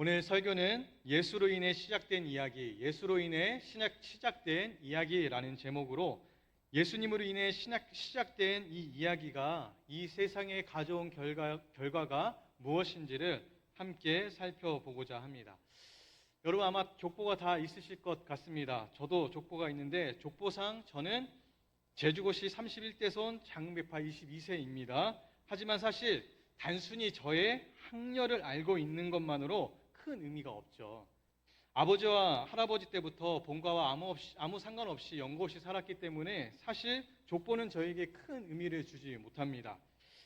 오늘 설교는 예수로 인해 시작된 이야기, 예수로 인해 시작된 이야기라는 제목으로 예수님으로 인해 시작된 이 이야기가 이 세상에 가져온 결과가 무엇인지를 함께 살펴보고자 합니다. 여러분 아마 족보가 다 있으실 것 같습니다. 저도 족보가 있는데 족보상 저는 제주고시 31대손 장흥백파 22세입니다. 하지만 사실 단순히 저의 학렬을 알고 있는 것만으로 큰 의미가 없죠. 아버지와 할아버지 때부터 본가와 아무 상관없이 연고 없이 살았기 때문에 사실 족보는 저에게 큰 의미를 주지 못합니다.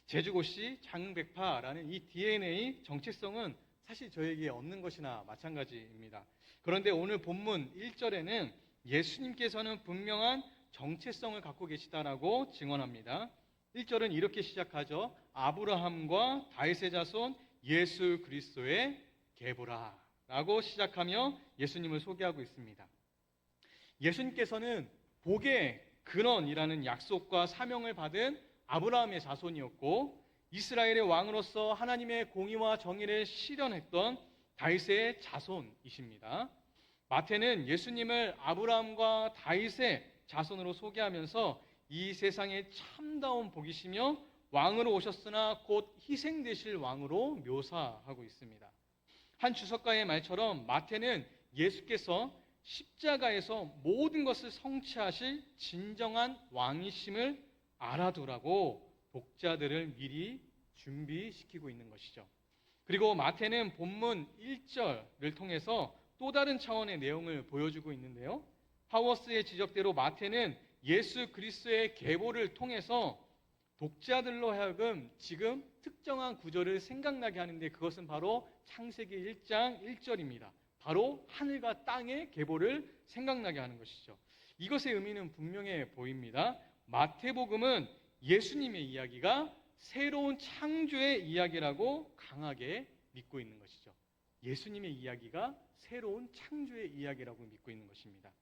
제주고시 장흥백파라는 이 DNA 정체성은 사실 저에게 없는 것이나 마찬가지입니다. 그런데 오늘 본문 1절에는 예수님께서는 분명한 정체성을 갖고 계시다라고 증언합니다. 1절은 이렇게 시작하죠. 아브라함과 다윗의 자손 예수 그리스도의 계보라 라고 시작하며 예수님을 소개하고 있습니다. 예수님께서는 복의 근원이라는 약속과 사명을 받은 아브라함의 자손이었고 이스라엘의 왕으로서 하나님의 공의와 정의를 실현했던 다윗의 자손이십니다. 마태는 예수님을 아브라함과 다윗의 자손으로 소개하면서 이 세상의 참다운 복이시며 왕으로 오셨으나 곧 희생되실 왕으로 묘사하고 있습니다. 한 주석가의 말처럼 마태는 예수께서 십자가에서 모든 것을 성취하실 진정한 왕이심을 알아두라고 독자들을 미리 준비시키고 있는 것이죠. 그리고 마태는 본문 1절을 통해서 또 다른 차원의 내용을 보여주고 있는데요. 하워스의 지적대로 마태는 예수 그리스도의 계보를 통해서 독자들로 하여금 지금 특정한 구절을 생각나게 하는데 그것은 바로 창세기 1장 1절입니다. 바로 하늘과 땅의 계보를 생각나게 하는 것이죠. 이것의 의미는 분명해 보입니다. 마태복음은 예수님의 이야기가 새로운 창조의 이야기라고 강하게 믿고 있는 것이죠. 예수님의 이야기가 새로운 창조의 이야기라고 믿고 있는 것입니다.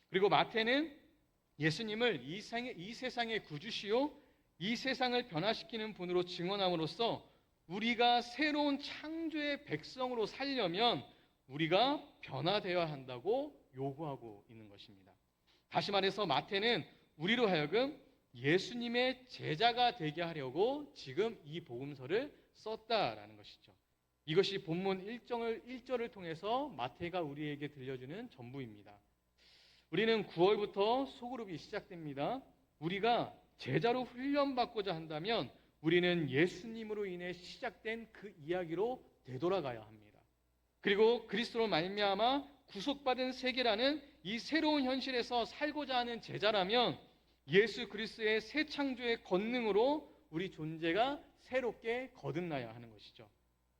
그리고 마태는 예수님을 이 세상의 구주시요 이 세상을 변화시키는 분으로 증언함으로써 우리가 새로운 창조의 백성으로 살려면 우리가 변화되어야 한다고 요구하고 있는 것입니다. 다시 말해서 마태는 우리로 하여금 예수님의 제자가 되게 하려고 지금 이 복음서를 썼다라는 것이죠. 이것이 본문 1절을 통해서 마태가 우리에게 들려주는 전부입니다. 우리는 9월부터 소그룹이 시작됩니다. 우리가 제자로 훈련받고자 한다면 우리는 예수님으로 인해 시작된 그 이야기로 되돌아가야 합니다. 그리고 그리스도로 말미암아 구속받은 세계라는 이 새로운 현실에서 살고자 하는 제자라면 예수 그리스도의 새 창조의 권능으로 우리 존재가 새롭게 거듭나야 하는 것이죠.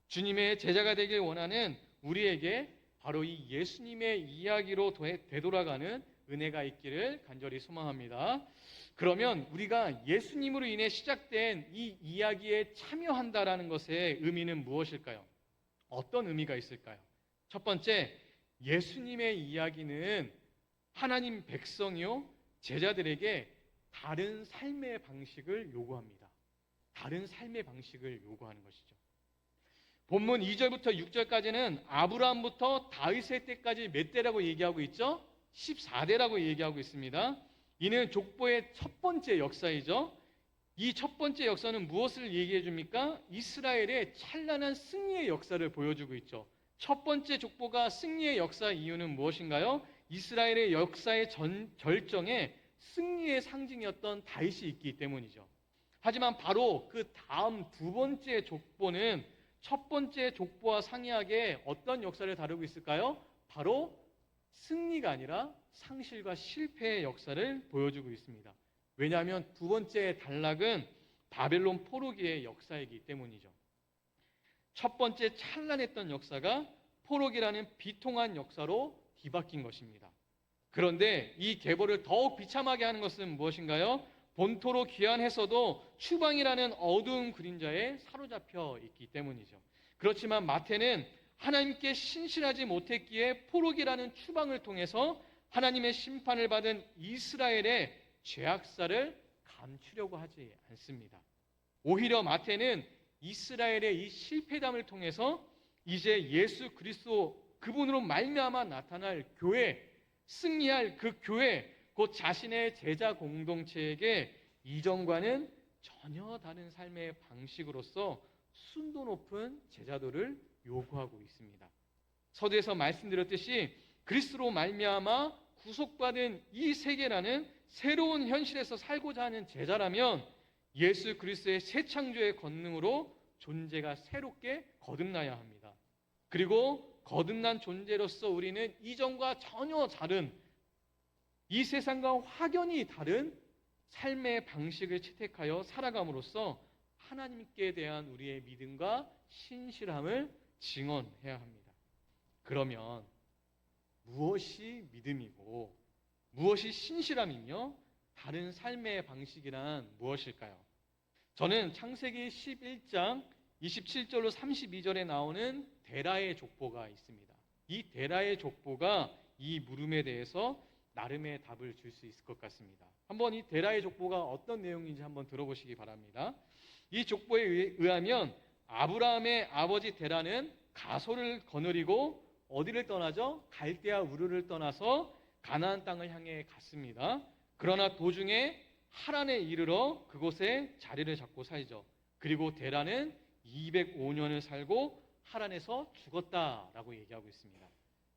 주님의 제자가 되길 원하는 우리에게 바로 이 예수님의 이야기로 되돌아가는 은혜가 있기를 간절히 소망합니다. 그러면 우리가 예수님으로 인해 시작된 이 이야기에 참여한다라는 것의 의미는 무엇일까요? 어떤 의미가 있을까요? 첫 번째, 예수님의 이야기는 하나님 백성이요 제자들에게 다른 삶의 방식을 요구합니다. 다른 삶의 방식을 요구하는 것이죠. 본문 2절부터 6절까지는 아브라함부터 다윗의 때까지 몇 대라고 얘기하고 있죠? 14대라고 얘기하고 있습니다. 이는 족보의 첫 번째 역사이죠. 이 첫 번째 역사는 무엇을 얘기해 줍니까? 이스라엘의 찬란한 승리의 역사를 보여주고 있죠. 첫 번째 족보가 승리의 역사 이유는 무엇인가요? 이스라엘의 역사의 절정에 승리의 상징이었던 다윗이 있기 때문이죠. 하지만 바로 그 다음 두 번째 족보는 첫 번째 족보와 상이하게 어떤 역사를 다루고 있을까요? 바로 승리가 아니라 상실과 실패의 역사를 보여주고 있습니다. 왜냐하면 두 번째 단락은 바벨론 포로기의 역사이기 때문이죠. 첫 번째 찬란했던 역사가 포로기라는 비통한 역사로 뒤바뀐 것입니다. 그런데 이 계보를 더욱 비참하게 하는 것은 무엇인가요? 본토로 귀환해서도 추방이라는 어두운 그림자에 사로잡혀 있기 때문이죠. 그렇지만 마태는 하나님께 신실하지 못했기에 포로기라는 추방을 통해서 하나님의 심판을 받은 이스라엘의 죄악사를 감추려고 하지 않습니다. 오히려 마태는 이스라엘의 이 실패담을 통해서 이제 예수 그리스도 그분으로 말미암아 나타날 교회, 승리할 그 교회, 곧 자신의 제자 공동체에게 이전과는 전혀 다른 삶의 방식으로서 순도 높은 제자도를 요구하고 있습니다. 서두에서 말씀드렸듯이 그리스도로 말미암아 구속받은 이 세계라는 새로운 현실에서 살고자 하는 제자라면 예수 그리스도의 새 창조의 권능으로 존재가 새롭게 거듭나야 합니다. 그리고 거듭난 존재로서 우리는 이전과 전혀 다른, 이 세상과 확연히 다른 삶의 방식을 채택하여 살아감으로써 하나님께 대한 우리의 믿음과 신실함을 증언해야 합니다. 그러면 무엇이 믿음이고 무엇이 신실함이며 다른 삶의 방식이란 무엇일까요? 저는 창세기 11장 27절로 32절에 나오는 데라의 족보가 있습니다. 이 데라의 족보가 이 물음에 대해서 나름의 답을 줄 수 있을 것 같습니다. 한번 이 데라의 족보가 어떤 내용인지 한번 들어보시기 바랍니다. 이 족보에 의하면 아브라함의 아버지 데라는 가소를 거느리고 어디를 떠나죠? 갈대아 우르를 떠나서 가나안 땅을 향해 갔습니다. 그러나 도중에 하란에 이르러 그곳에 자리를 잡고 살죠. 그리고 데라는 205년을 살고 하란에서 죽었다라고 얘기하고 있습니다.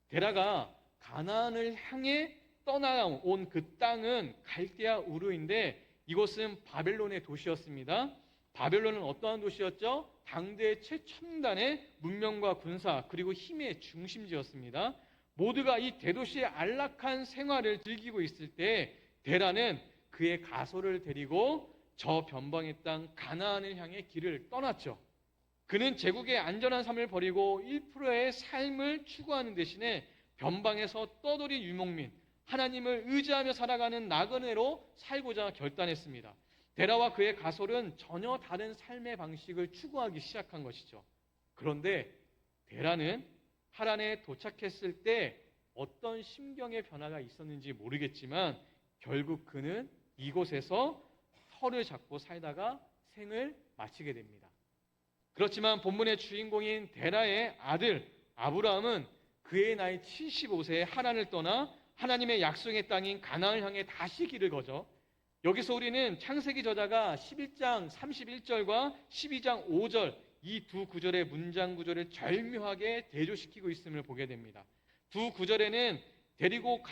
데라가 가나안을 향해 떠나온 그 땅은 갈대아 우르인데 이곳은 바벨론의 도시였습니다. 바벨론은 어떠한 도시였죠? 당대 최첨단의 문명과 군사 그리고 힘의 중심지였습니다. 모두가 이 대도시의 안락한 생활을 즐기고 있을 때 데라는 그의 가소를 데리고 저 변방의 땅 가나안을 향해 길을 떠났죠. 그는 제국의 안전한 삶을 버리고 1%의 삶을 추구하는 대신에 변방에서 떠돌이 유목민, 하나님을 의지하며 살아가는 나그네로 살고자 결단했습니다. 데라와 그의 가솔은 전혀 다른 삶의 방식을 추구하기 시작한 것이죠. 그런데 데라는 하란에 도착했을 때 어떤 심경의 변화가 있었는지 모르겠지만 결국 그는 이곳에서 터를 잡고 살다가 생을 마치게 됩니다. 그렇지만 본문의 주인공인 데라의 아들 아브라함은 그의 나이 75세에 하란을 떠나 하나님의 약속의 땅인 가나안을 향해 다시 길을 거죠. 여기서 우리는 창세기 저자가 11장 31절과 12장 5절 이 두 구절의 문장 구조를 절묘하게 대조시키고 있음을 보게 됩니다. 두 구절에는 데리고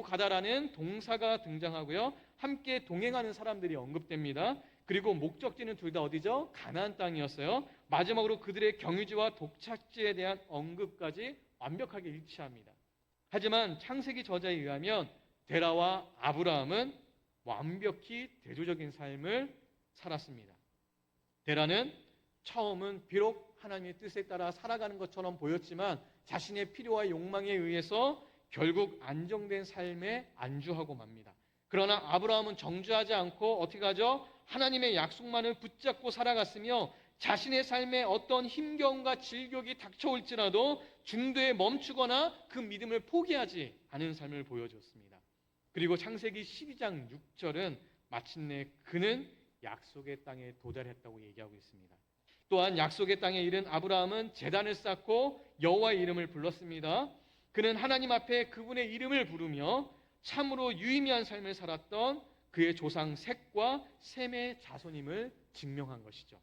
가다라는 동사가 등장하고요. 함께 동행하는 사람들이 언급됩니다. 그리고 목적지는 둘 다 어디죠? 가나안 땅이었어요. 마지막으로 그들의 경유지와 독착지에 대한 언급까지 완벽하게 일치합니다. 하지만 창세기 저자에 의하면 데라와 아브라함은 완벽히 대조적인 삶을 살았습니다. 데라는 처음은 비록 하나님의 뜻에 따라 살아가는 것처럼 보였지만 자신의 필요와 욕망에 의해서 결국 안정된 삶에 안주하고 맙니다. 그러나 아브라함은 정죄하지 않고 어떻게 하죠? 하나님의 약속만을 붙잡고 살아갔으며 자신의 삶에 어떤 힘겨움과 질격이 닥쳐올지라도 중도에 멈추거나 그 믿음을 포기하지 않은 삶을 보여줬습니다. 그리고 창세기 12장 6절은 마침내 그는 약속의 땅에 도달했다고 얘기하고 있습니다. 또한 약속의 땅에 이른 아브라함은 제단을 쌓고 여호와의 이름을 불렀습니다. 그는 하나님 앞에 그분의 이름을 부르며 참으로 유의미한 삶을 살았던 그의 조상 셋과 셈의 자손임을 증명한 것이죠.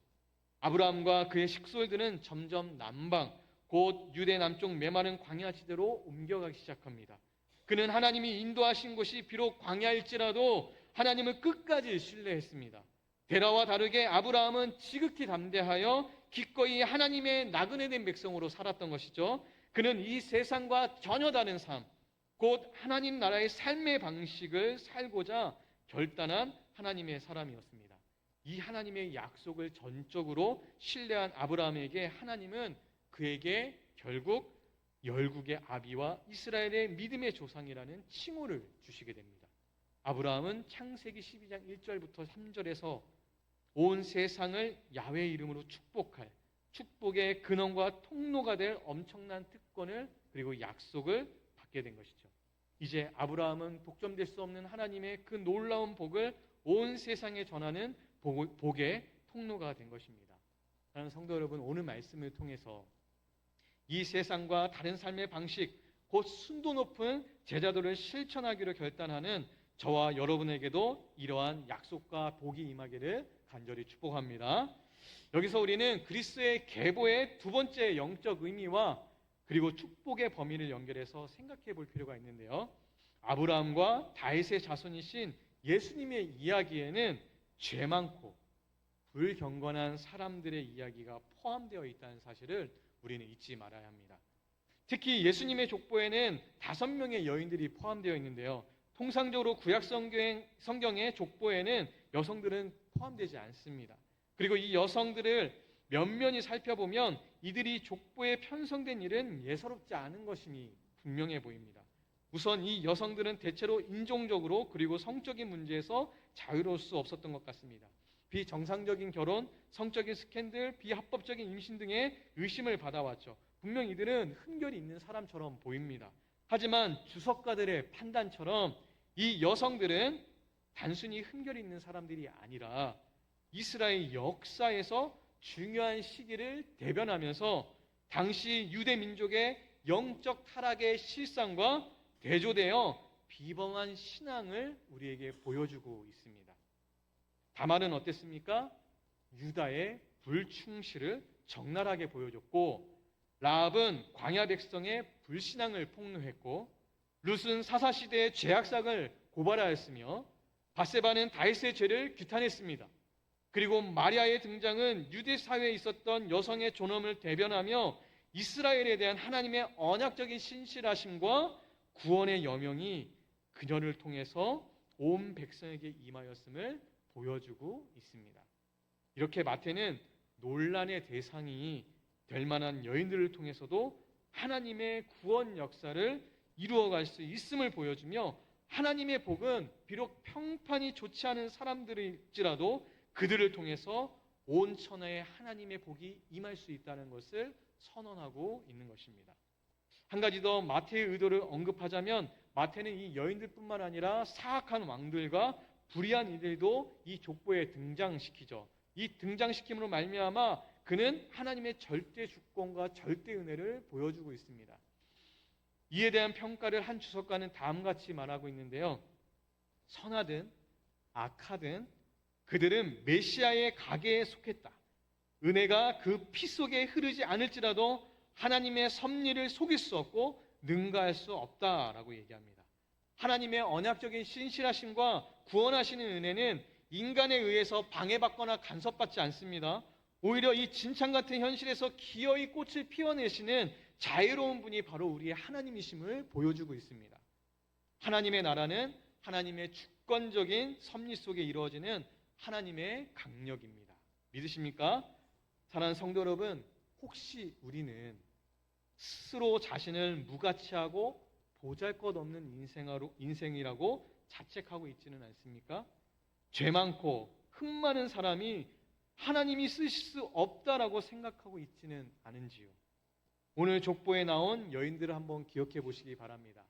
아브라함과 그의 식솔들은 점점 남방, 곧 유대 남쪽 메마른 광야 지대로 옮겨가기 시작합니다. 그는 하나님이 인도하신 곳이 비록 광야일지라도 하나님을 끝까지 신뢰했습니다. 데라와 다르게 아브라함은 지극히 담대하여 기꺼이 하나님의 나그네된 백성으로 살았던 것이죠. 그는 이 세상과 전혀 다른 삶, 곧 하나님 나라의 삶의 방식을 살고자 결단한 하나님의 사람이었습니다. 이 하나님의 약속을 전적으로 신뢰한 아브라함에게 하나님은 그에게 결국 열국의 아비와 이스라엘의 믿음의 조상이라는 칭호를 주시게 됩니다. 아브라함은 창세기 12장 1절부터 3절에서 온 세상을 야훼 이름으로 축복할 축복의 근원과 통로가 될 엄청난 특권을 그리고 약속을 받게 된 것이죠. 이제 아브라함은 독점될 수 없는 하나님의 그 놀라운 복을 온 세상에 전하는 복의 통로가 된 것입니다. 사랑하는 성도 여러분, 오늘 말씀을 통해서 이 세상과 다른 삶의 방식, 곧 순도 높은 제자도를 실천하기로 결단하는 저와 여러분에게도 이러한 약속과 복이 임하기를 간절히 축복합니다. 여기서 우리는 그리스도의 계보의 두 번째 영적 의미와 그리고 축복의 범위를 연결해서 생각해 볼 필요가 있는데요. 아브라함과 다윗의 자손이신 예수님의 이야기에는 죄 많고 불경건한 사람들의 이야기가 포함되어 있다는 사실을 우리는 잊지 말아야 합니다. 특히 예수님의 족보에는 5명의 여인들이 포함되어 있는데요. 통상적으로 구약 성경의 족보에는 여성들은 포함되지 않습니다. 그리고 이 여성들을 면면히 살펴보면 이들이 족보에 편성된 일은 예사롭지 않은 것임이 분명해 보입니다. 우선 이 여성들은 대체로 인종적으로 그리고 성적인 문제에서 자유로울 수 없었던 것 같습니다. 비정상적인 결혼, 성적인 스캔들, 비합법적인 임신 등의 의심을 받아왔죠. 분명 이들은 흠결이 있는 사람처럼 보입니다. 하지만 주석가들의 판단처럼 이 여성들은 단순히 흠결이 있는 사람들이 아니라 이스라엘 역사에서 중요한 시기를 대변하면서 당시 유대 민족의 영적 타락의 실상과 대조되어 비범한 신앙을 우리에게 보여주고 있습니다. 다말은 어땠습니까? 유다의 불충실을 적나라하게 보여줬고, 라합은 광야 백성의 불신앙을 폭로했고, 룻은 사사시대의 죄악상을 고발하였으며, 밧세바는 다윗의 죄를 규탄했습니다. 그리고 마리아의 등장은 유대 사회에 있었던 여성의 존엄을 대변하며 이스라엘에 대한 하나님의 언약적인 신실하심과 구원의 여명이 그녀를 통해서 온 백성에게 임하였음을 보여주고 있습니다. 이렇게 마태는 논란의 대상이 될 만한 여인들을 통해서도 하나님의 구원 역사를 이루어갈 수 있음을 보여주며, 하나님의 복은 비록 평판이 좋지 않은 사람들일지라도 그들을 통해서 온 천하에 하나님의 복이 임할 수 있다는 것을 선언하고 있는 것입니다. 한 가지 더 마태의 의도를 언급하자면, 마태는 이 여인들뿐만 아니라 사악한 왕들과 불의한 이들도 이 족보에 등장시키죠. 이 등장시킴으로 말미암아 그는 하나님의 절대 주권과 절대 은혜를 보여주고 있습니다. 이에 대한 평가를 한 주석가는 다음같이 말하고 있는데요. 선하든 악하든 그들은 메시아의 가계에 속했다. 은혜가 그 피 속에 흐르지 않을지라도 하나님의 섭리를 속일 수 없고 능가할 수 없다라고 얘기합니다. 하나님의 언약적인 신실하심과 구원하시는 은혜는 인간에 의해서 방해받거나 간섭받지 않습니다. 오히려 이 진창 같은 현실에서 기어이 꽃을 피워내시는 자유로운 분이 바로 우리의 하나님이심을 보여주고 있습니다. 하나님의 나라는 하나님의 주권적인 섭리 속에 이루어지는 하나님의 강력입니다. 믿으십니까? 사랑하는 성도 여러분, 혹시 우리는 스스로 자신을 무가치하고 보잘것없는 인생이라고 자책하고 있지는 않습니까? 죄 많고 흠 많은 사람이 하나님이 쓰실 수 없다라고 생각하고 있지는 않은지요? 오늘 족보에 나온 여인들을 한번 기억해 보시기 바랍니다.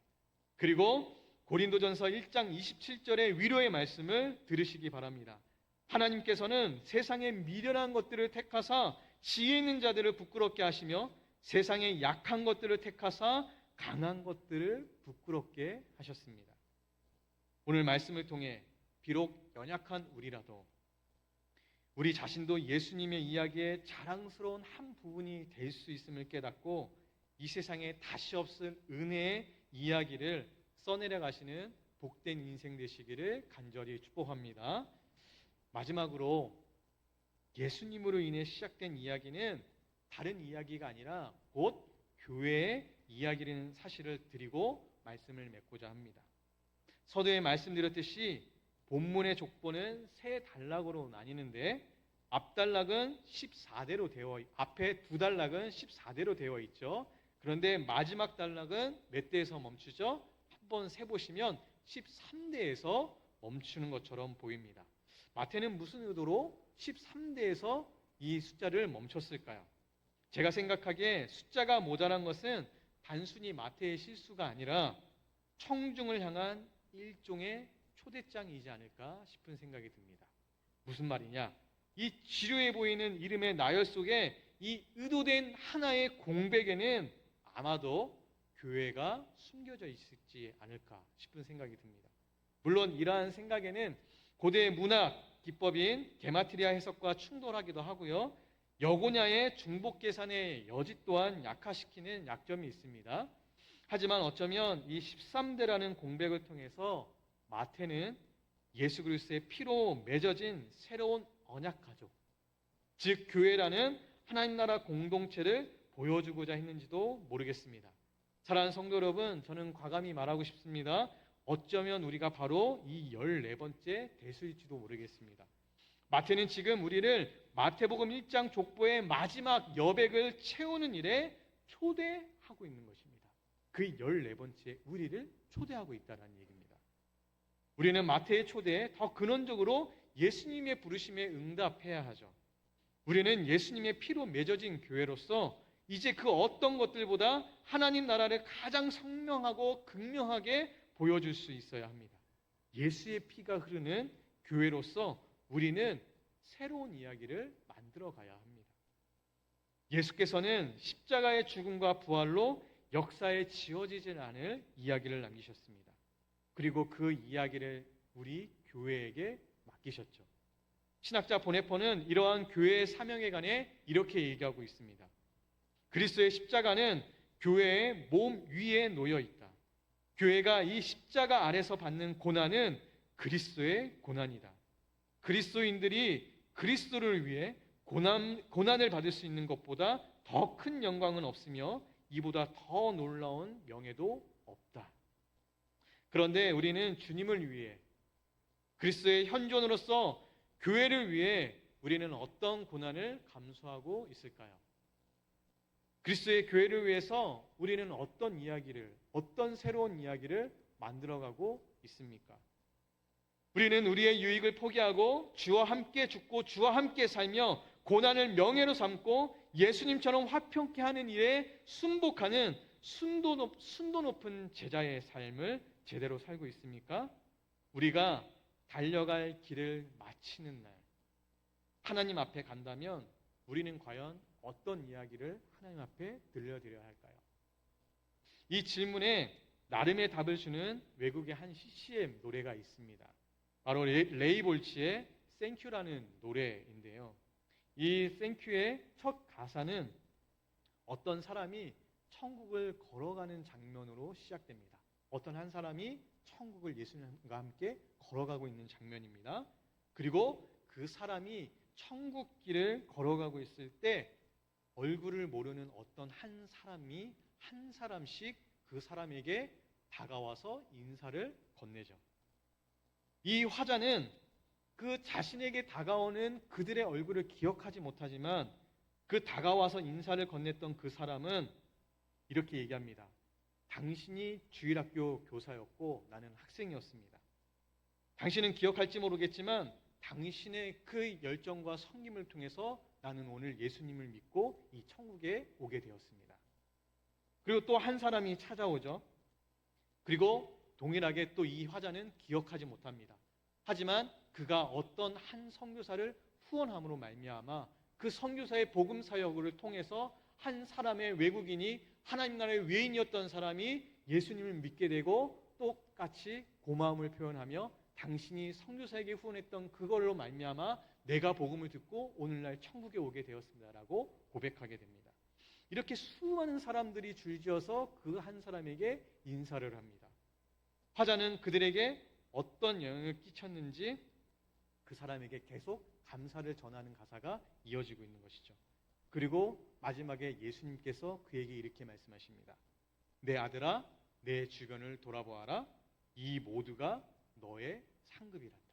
그리고 고린도전서 1장 27절의 위로의 말씀을 들으시기 바랍니다. 하나님께서는 세상의 미련한 것들을 택하사 지혜 있는 자들을 부끄럽게 하시며 세상의 약한 것들을 택하사 강한 것들을 부끄럽게 하셨습니다. 오늘 말씀을 통해 비록 연약한 우리라도 우리 자신도 예수님의 이야기의 자랑스러운 한 부분이 될 수 있음을 깨닫고 이 세상에 다시 없을 은혜의 이야기를 써내려 가시는 복된 인생 되시기를 간절히 축복합니다. 마지막으로 예수님으로 인해 시작된 이야기는 다른 이야기가 아니라 곧 교회의 이야기라는 사실을 드리고 말씀을 맺고자 합니다. 서두에 말씀드렸듯이 본문의 족보는 세 단락으로 나뉘는데 앞단락은 14대로 앞에 두 단락은 14대로 되어 있죠. 그런데 마지막 단락은 몇 대에서 멈추죠? 한번 세보시면 13대에서 멈추는 것처럼 보입니다. 마태는 무슨 의도로 13대에서 이 숫자를 멈췄을까요? 제가 생각하기에 숫자가 모자란 것은 단순히 마태의 실수가 아니라 청중을 향한 일종의 초대장이지 않을까 싶은 생각이 듭니다. 무슨 말이냐? 이 지루해 보이는 이름의 나열 속에 이 의도된 하나의 공백에는 아마도 교회가 숨겨져 있지 않을까 싶은 생각이 듭니다. 물론 이러한 생각에는 고대 문학 기법인 게마트리아 해석과 충돌하기도 하고요. 여고냐의 중복 계산의 여지 또한 약화시키는 약점이 있습니다. 하지만 어쩌면 이 13대라는 공백을 통해서 마태는 예수 그리스도의 피로 맺어진 새로운 언약 가족, 즉 교회라는 하나님 나라 공동체를 보여주고자 했는지도 모르겠습니다. 사랑하는 성도 여러분, 저는 과감히 말하고 싶습니다. 어쩌면 우리가 바로 이 14번째 대수일지도 모르겠습니다. 마태는 지금 우리를 마태복음 1장 족보의 마지막 여백을 채우는 일에 초대하고 있는 것입니다. 그 14번째 우리를 초대하고 있다는 얘기입니다. 우리는 마태의 초대에 더 근원적으로 예수님의 부르심에 응답해야 하죠. 우리는 예수님의 피로 맺어진 교회로서 이제 그 어떤 것들보다 하나님 나라를 가장 선명하고 극명하게 보여줄 수 있어야 합니다. 예수의 피가 흐르는 교회로서 우리는 새로운 이야기를 만들어 가야 합니다. 예수께서는 십자가의 죽음과 부활로 역사에 지워지지 않을 이야기를 남기셨습니다. 그리고 그 이야기를 우리 교회에게 맡기셨죠. 신학자 보네퍼는 이러한 교회의 사명에 관해 이렇게 얘기하고 있습니다. 그리스도의 십자가는 교회의 몸 위에 놓여 있다. 교회가 이 십자가 아래서 받는 고난은 그리스도의 고난이다. 그리스도인들이 그리스도를 위해 고난을 받을 수 있는 것보다 더 큰 영광은 없으며 이보다 더 놀라운 명예도 없다. 그런데 우리는 주님을 위해 그리스도의 현존으로서 교회를 위해 우리는 어떤 고난을 감수하고 있을까요? 그리스도의 교회를 위해서 우리는 어떤 새로운 이야기를 만들어가고 있습니까? 우리는 우리의 유익을 포기하고 주와 함께 죽고 주와 함께 살며 고난을 명예로 삼고 예수님처럼 화평케 하는 일에 순복하는 순도 높은 제자의 삶을 제대로 살고 있습니까? 우리가 달려갈 길을 마치는 날 하나님 앞에 간다면 우리는 과연 어떤 이야기를 하나님 앞에 들려드려야 할까요? 이 질문에 나름의 답을 주는 외국의 한 CCM 노래가 있습니다. 바로 레이 볼치의 땡큐라는 노래인데요. 이 땡큐의 첫 가사는 어떤 사람이 천국을 걸어가는 장면으로 시작됩니다. 어떤 한 사람이 천국을 예수님과 함께 걸어가고 있는 장면입니다. 그리고 그 사람이 천국길을 걸어가고 있을 때 얼굴을 모르는 어떤 한 사람이 한 사람씩 그 사람에게 다가와서 인사를 건네죠. 이 화자는 그 자신에게 다가오는 그들의 얼굴을 기억하지 못하지만 그 다가와서 인사를 건넸던 그 사람은 이렇게 얘기합니다. 당신이 주일학교 교사였고 나는 학생이었습니다. 당신은 기억할지 모르겠지만 당신의 그 열정과 섬김을 통해서 나는 오늘 예수님을 믿고 이 천국에 오게 되었습니다. 그리고 또 한 사람이 찾아오죠. 그리고 동일하게 또 이 화자는 기억하지 못합니다. 하지만 그가 어떤 한 선교사를 후원함으로 말미암아 그 선교사의 복음 사역을 통해서 한 사람의 외국인이 하나님 나라의 외인이었던 사람이 예수님을 믿게 되고 똑같이 고마움을 표현하며 당신이 선교사에게 후원했던 그걸로 말미암아 내가 복음을 듣고 오늘날 천국에 오게 되었습니다라고 고백하게 됩니다. 이렇게 수많은 사람들이 줄지어서 그 한 사람에게 인사를 합니다. 화자는 그들에게 어떤 영향을 끼쳤는지 그 사람에게 계속 감사를 전하는 가사가 이어지고 있는 것이죠. 그리고 마지막에 예수님께서 그에게 이렇게 말씀하십니다. 내 아들아, 내 주변을 돌아보아라. 이 모두가 너의 상급이란다.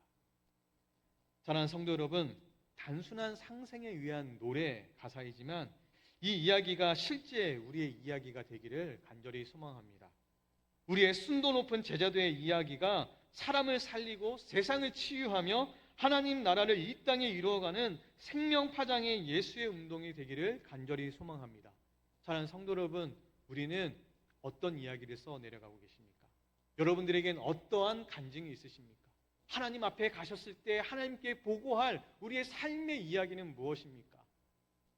사랑하는 성도 여러분, 단순한 상생에 의한 노래 가사이지만 이 이야기가 실제 우리의 이야기가 되기를 간절히 소망합니다. 우리의 순도 높은 제자들의 이야기가 사람을 살리고 세상을 치유하며 하나님 나라를 이 땅에 이루어가는 생명파장의 예수의 운동이 되기를 간절히 소망합니다. 사랑하는 성도 여러분, 우리는 어떤 이야기를 써내려가고 계십니까? 여러분들에겐 어떠한 간증이 있으십니까? 하나님 앞에 가셨을 때 하나님께 보고할 우리의 삶의 이야기는 무엇입니까?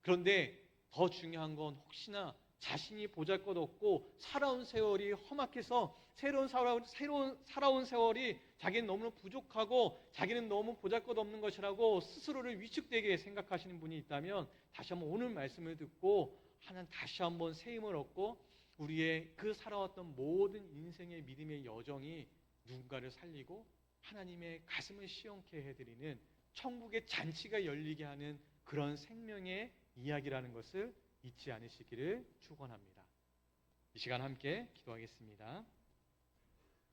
그런데 더 중요한 건 혹시나 자신이 보잘것없고 살아온 세월이 험악해서 새로운 살아온 세월이 자기는 너무 부족하고 자기는 너무 보잘것없는 것이라고 스스로를 위축되게 생각하시는 분이 있다면 다시 한번 오늘 말씀을 듣고 하나님 다시 한번 새 힘을 얻고 우리의 그 살아왔던 모든 인생의 믿음의 여정이 누군가를 살리고 하나님의 가슴을 시원케 해드리는 천국의 잔치가 열리게 하는 그런 생명의 이야기라는 것을 잊지 않으시기를 축원합니다. 이 시간 함께 기도하겠습니다.